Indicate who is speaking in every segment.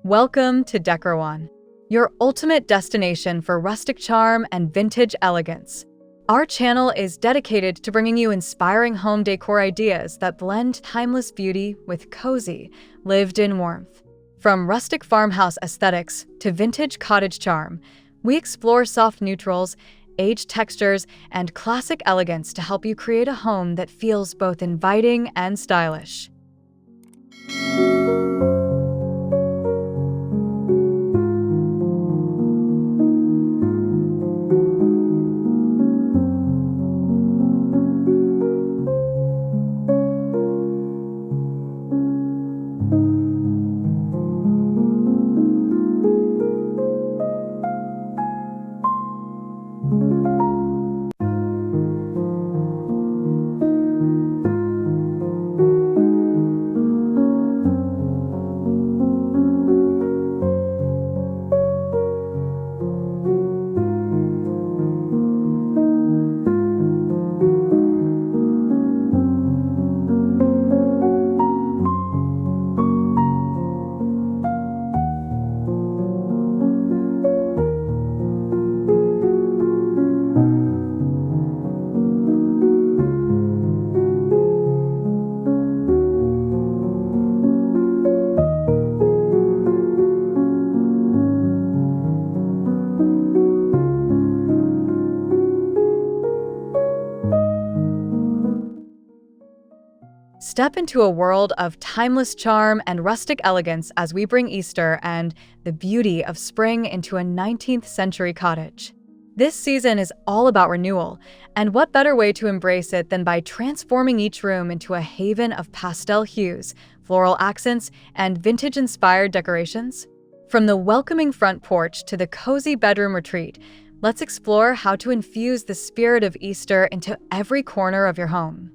Speaker 1: Welcome to Decor, your ultimate destination for rustic charm and vintage elegance. Our channel is dedicated to bringing you inspiring home decor ideas that blend timeless beauty with cozy, lived-in warmth. From rustic farmhouse aesthetics to vintage cottage charm, we explore soft neutrals, aged textures, and classic elegance to help you create a home that feels both inviting and stylish. Step into a world of timeless charm and rustic elegance as we bring Easter and the beauty of spring into a 19th century cottage. This season is all about renewal, and what better way to embrace it than by transforming each room into a haven of pastel hues, floral accents, and vintage-inspired decorations? From the welcoming front porch to the cozy bedroom retreat, let's explore how to infuse the spirit of Easter into every corner of your home.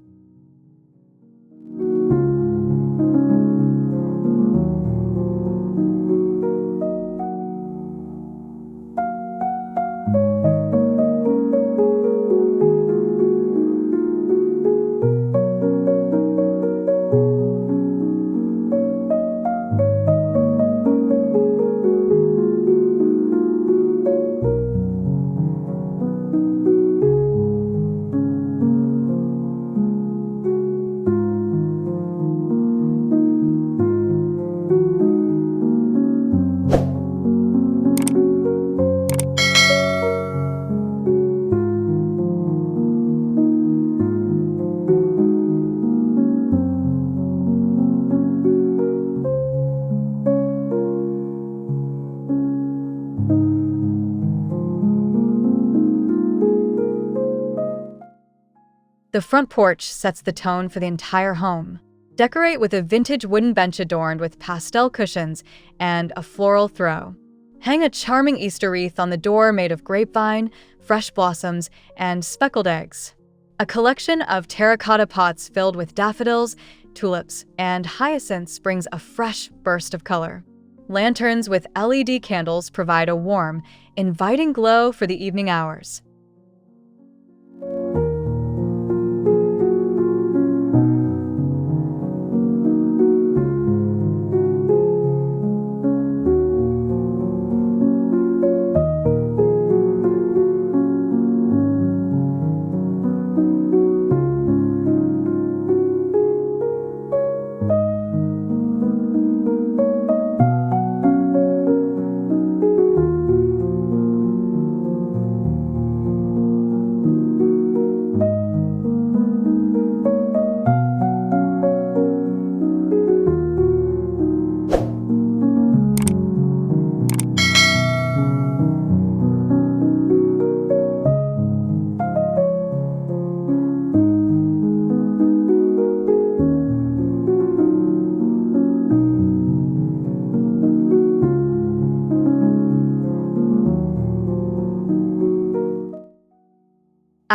Speaker 1: The front porch sets the tone for the entire home. Decorate with a vintage wooden bench adorned with pastel cushions and a floral throw. Hang a charming Easter wreath on the door made of grapevine, fresh blossoms, and speckled eggs. A collection of terracotta pots filled with daffodils, tulips, and hyacinths brings a fresh burst of color. Lanterns with LED candles provide a warm, inviting glow for the evening hours.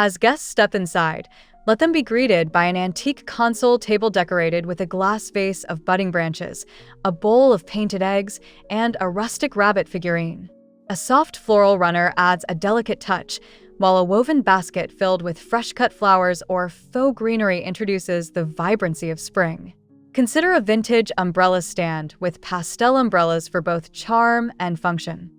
Speaker 1: As guests step inside, let them be greeted by an antique console table decorated with a glass vase of budding branches, a bowl of painted eggs, and a rustic rabbit figurine. A soft floral runner adds a delicate touch, while a woven basket filled with fresh-cut flowers or faux greenery introduces the vibrancy of spring. Consider a vintage umbrella stand with pastel umbrellas for both charm and function.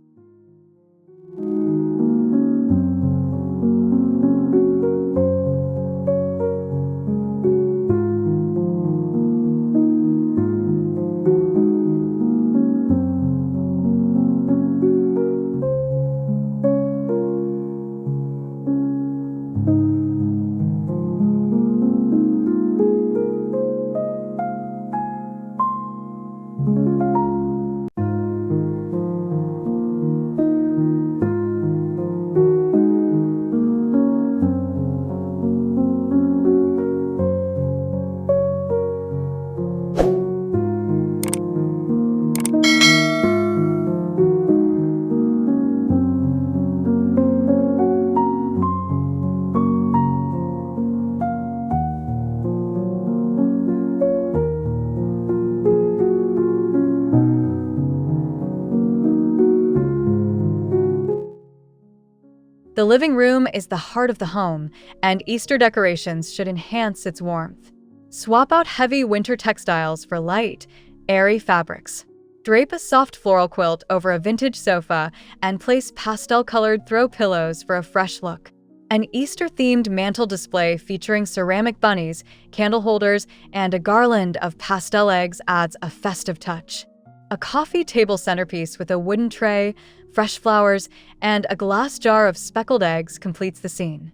Speaker 1: The living room is the heart of the home, and Easter decorations should enhance its warmth. Swap out heavy winter textiles for light, airy fabrics. Drape a soft floral quilt over a vintage sofa and place pastel-colored throw pillows for a fresh look. An Easter-themed mantel display featuring ceramic bunnies, candle holders, and a garland of pastel eggs adds a festive touch. A coffee table centerpiece with a wooden tray, fresh flowers, and a glass jar of speckled eggs completes the scene.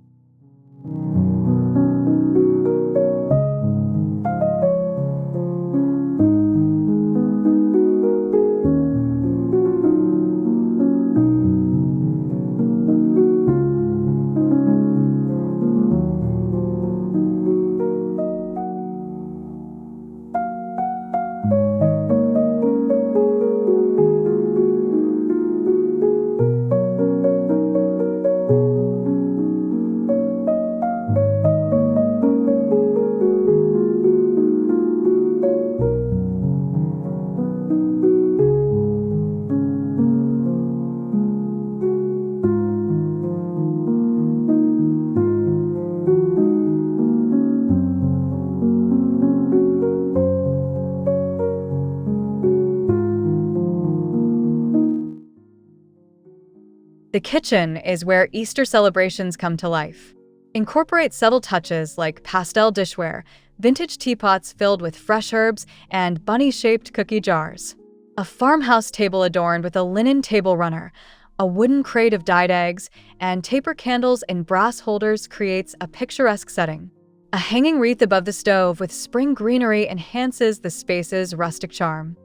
Speaker 1: The kitchen is where Easter celebrations come to life. Incorporate subtle touches like pastel dishware, vintage teapots filled with fresh herbs, and bunny-shaped cookie jars. A farmhouse table adorned with a linen table runner, a wooden crate of dyed eggs, and taper candles in brass holders creates a picturesque setting. A hanging wreath above the stove with spring greenery enhances the space's rustic charm.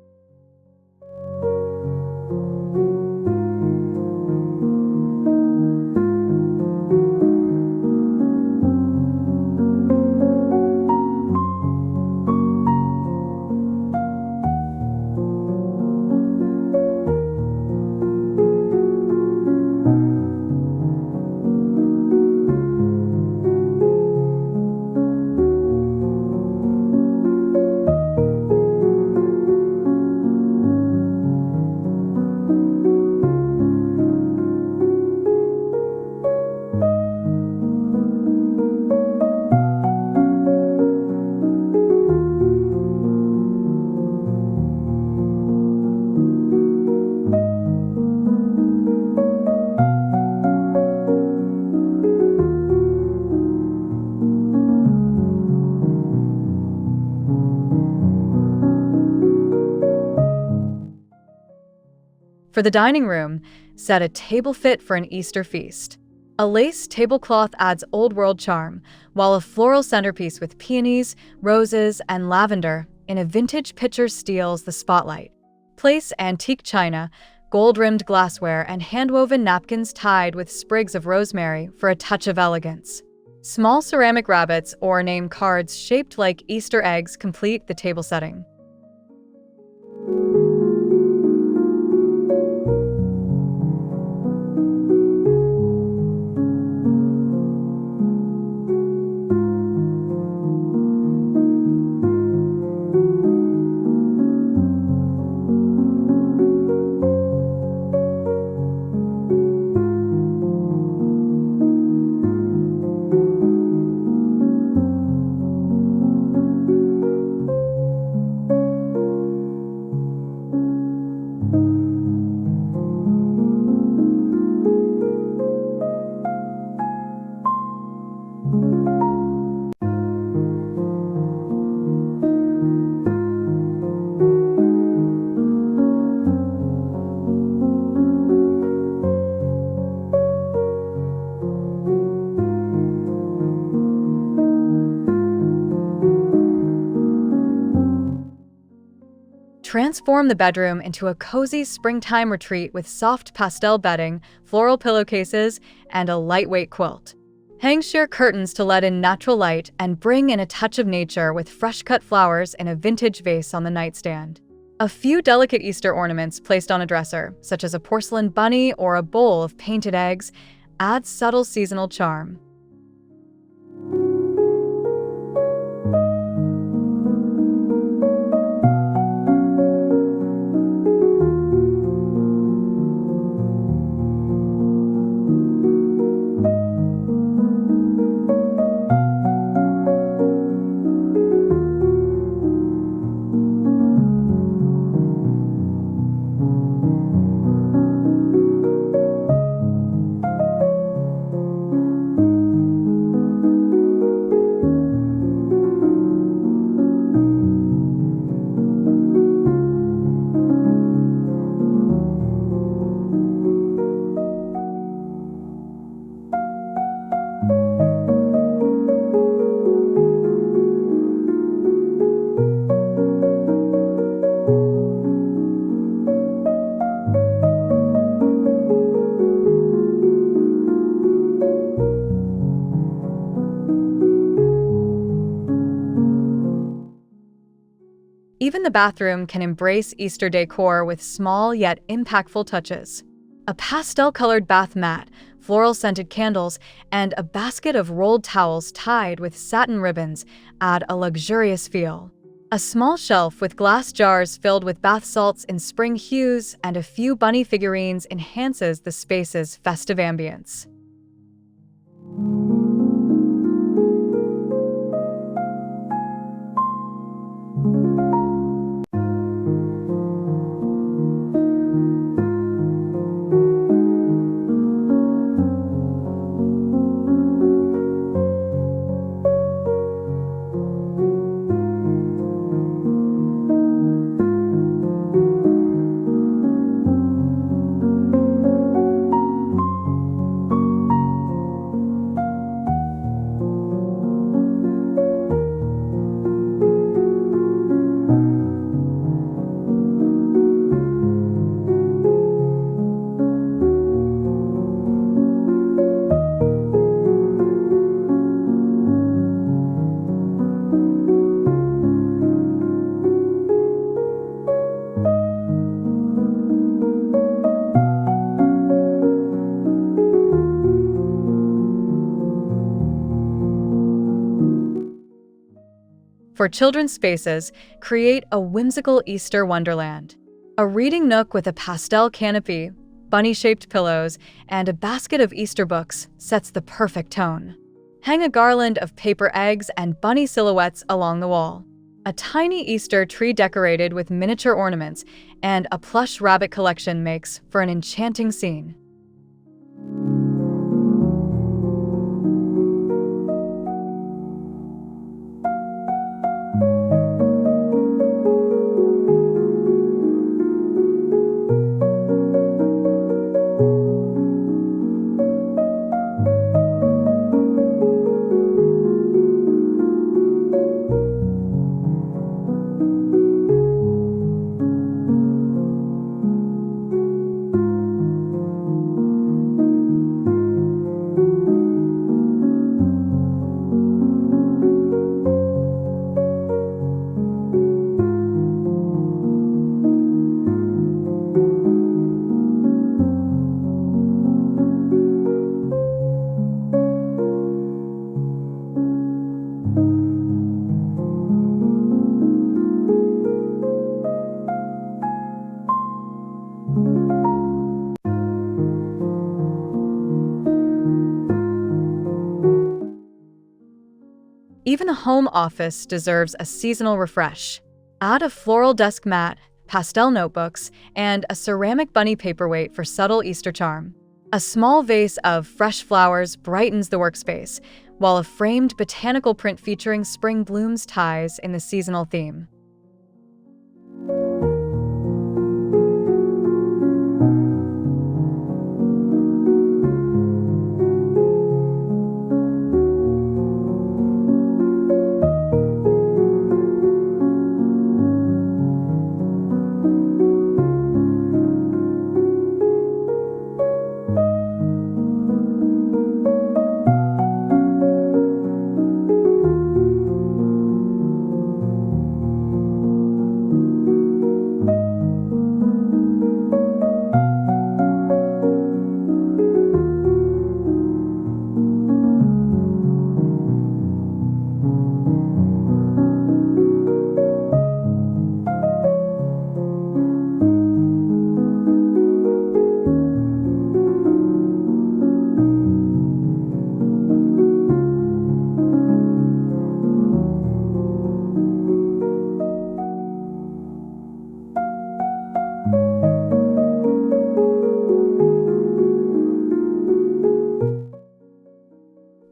Speaker 1: For the dining room, set a table fit for an Easter feast. A lace tablecloth adds old-world charm, while a floral centerpiece with peonies, roses, and lavender in a vintage pitcher steals the spotlight. Place antique china, gold-rimmed glassware, and hand-woven napkins tied with sprigs of rosemary for a touch of elegance. Small ceramic rabbits or name cards shaped like Easter eggs complete the table setting. Transform the bedroom into a cozy springtime retreat with soft pastel bedding, floral pillowcases, and a lightweight quilt. Hang sheer curtains to let in natural light and bring in a touch of nature with fresh-cut flowers in a vintage vase on the nightstand. A few delicate Easter ornaments placed on a dresser, such as a porcelain bunny or a bowl of painted eggs, add subtle seasonal charm. Even the bathroom can embrace Easter decor with small yet impactful touches. A pastel-colored bath mat, floral-scented candles, and a basket of rolled towels tied with satin ribbons add a luxurious feel. A small shelf with glass jars filled with bath salts in spring hues and a few bunny figurines enhances the space's festive ambience. For children's spaces, create a whimsical Easter wonderland. A reading nook with a pastel canopy, bunny-shaped pillows, and a basket of Easter books sets the perfect tone. Hang a garland of paper eggs and bunny silhouettes along the wall. A tiny Easter tree decorated with miniature ornaments and a plush rabbit collection makes for an enchanting scene. Even a home office deserves a seasonal refresh. Add a floral desk mat, pastel notebooks, and a ceramic bunny paperweight for subtle Easter charm. A small vase of fresh flowers brightens the workspace, while a framed botanical print featuring spring blooms ties in the seasonal theme.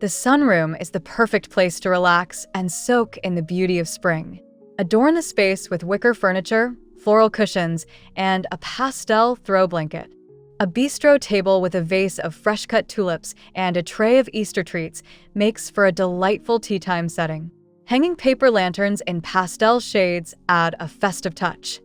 Speaker 1: The sunroom is the perfect place to relax and soak in the beauty of spring. Adorn the space with wicker furniture, floral cushions, and a pastel throw blanket. A bistro table with a vase of fresh-cut tulips and a tray of Easter treats makes for a delightful tea time setting. Hanging paper lanterns in pastel shades add a festive touch.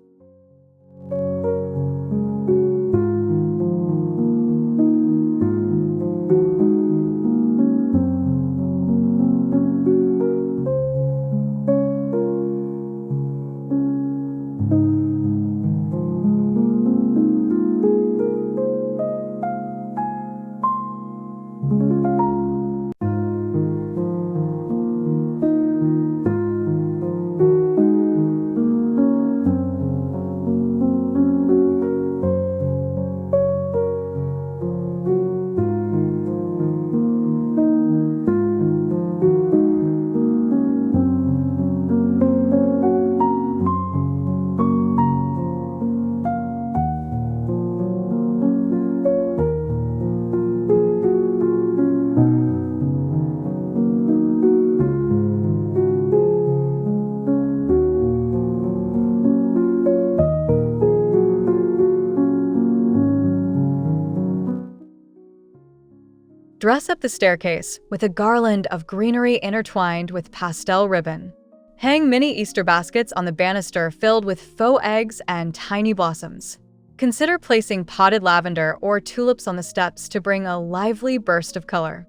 Speaker 1: Dress up the staircase with a garland of greenery intertwined with pastel ribbon. Hang mini Easter baskets on the banister filled with faux eggs and tiny blossoms. Consider placing potted lavender or tulips on the steps to bring a lively burst of color.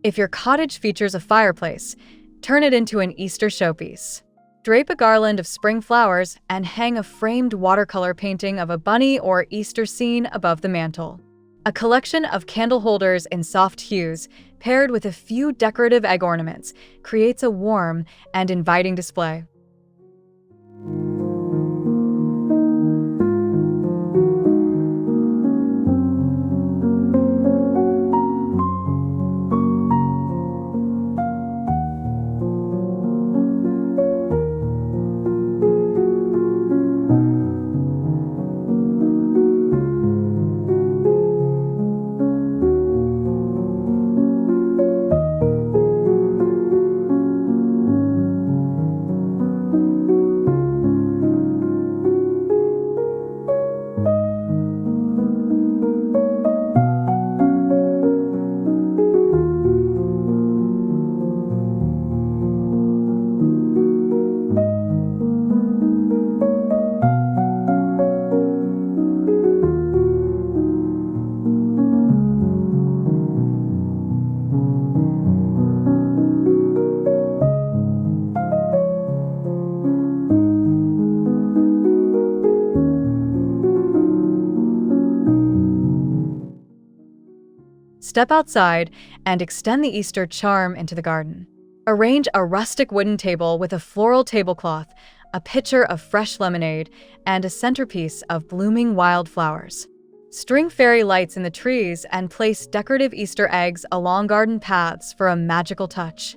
Speaker 1: If your cottage features a fireplace, turn it into an Easter showpiece. Drape a garland of spring flowers and hang a framed watercolor painting of a bunny or Easter scene above the mantel. A collection of candle holders in soft hues, paired with a few decorative egg ornaments, creates a warm and inviting display. Step outside and extend the Easter charm into the garden. Arrange a rustic wooden table with a floral tablecloth, a pitcher of fresh lemonade, and a centerpiece of blooming wildflowers. String fairy lights in the trees and place decorative Easter eggs along garden paths for a magical touch.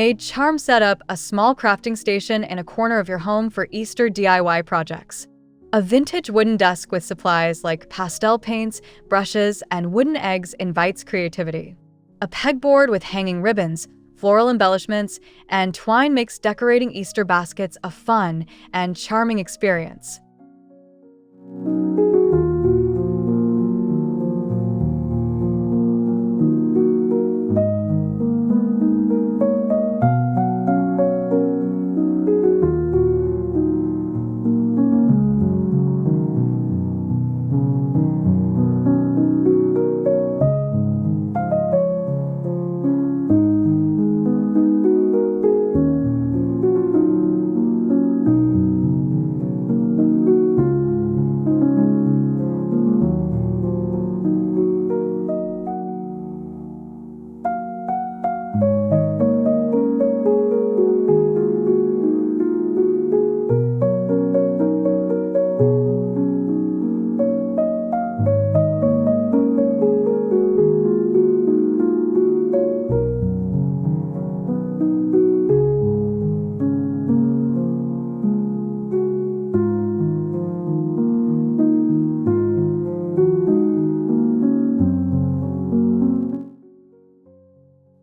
Speaker 1: made charm setup a small crafting station in a corner of your home for Easter DIY projects. A vintage wooden desk with supplies like pastel paints, brushes, and wooden eggs invites creativity. A pegboard with hanging ribbons, floral embellishments, and twine makes decorating Easter baskets a fun and charming experience.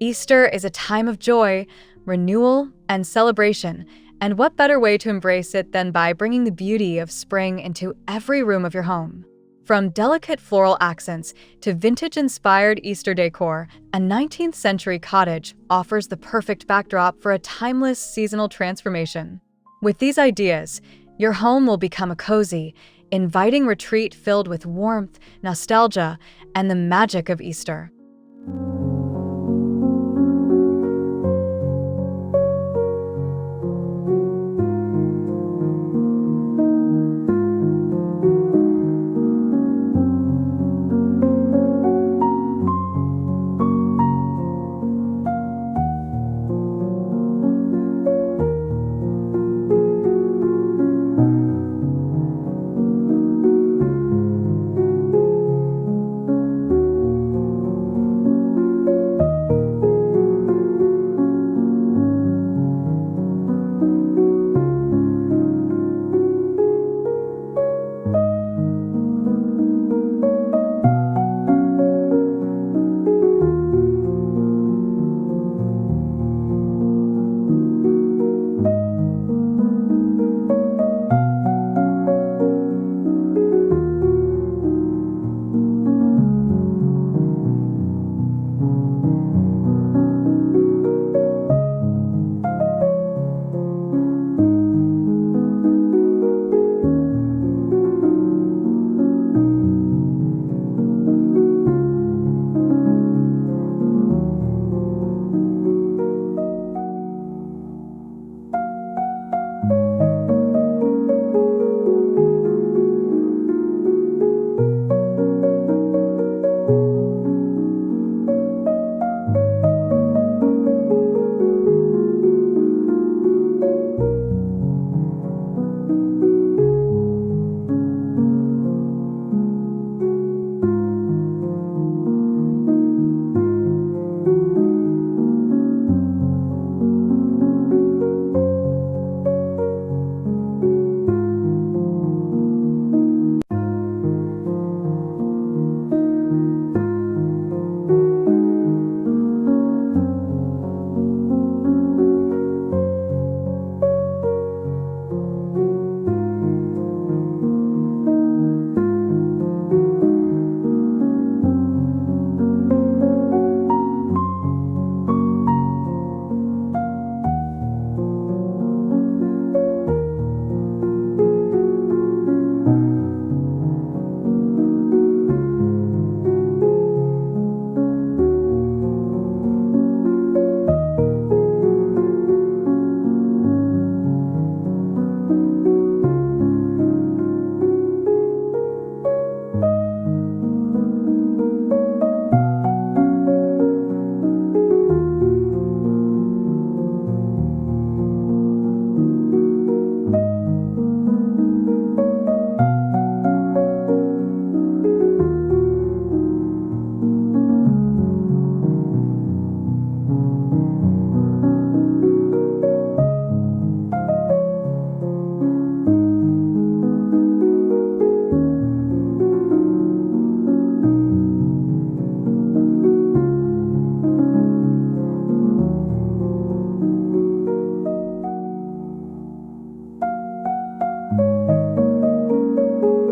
Speaker 1: Easter is a time of joy, renewal, and celebration, and what better way to embrace it than by bringing the beauty of spring into every room of your home? From delicate floral accents to vintage-inspired Easter decor, a 19th century cottage offers the perfect backdrop for a timeless seasonal transformation. With these ideas, your home will become a cozy, inviting retreat filled with warmth, nostalgia, and the magic of Easter.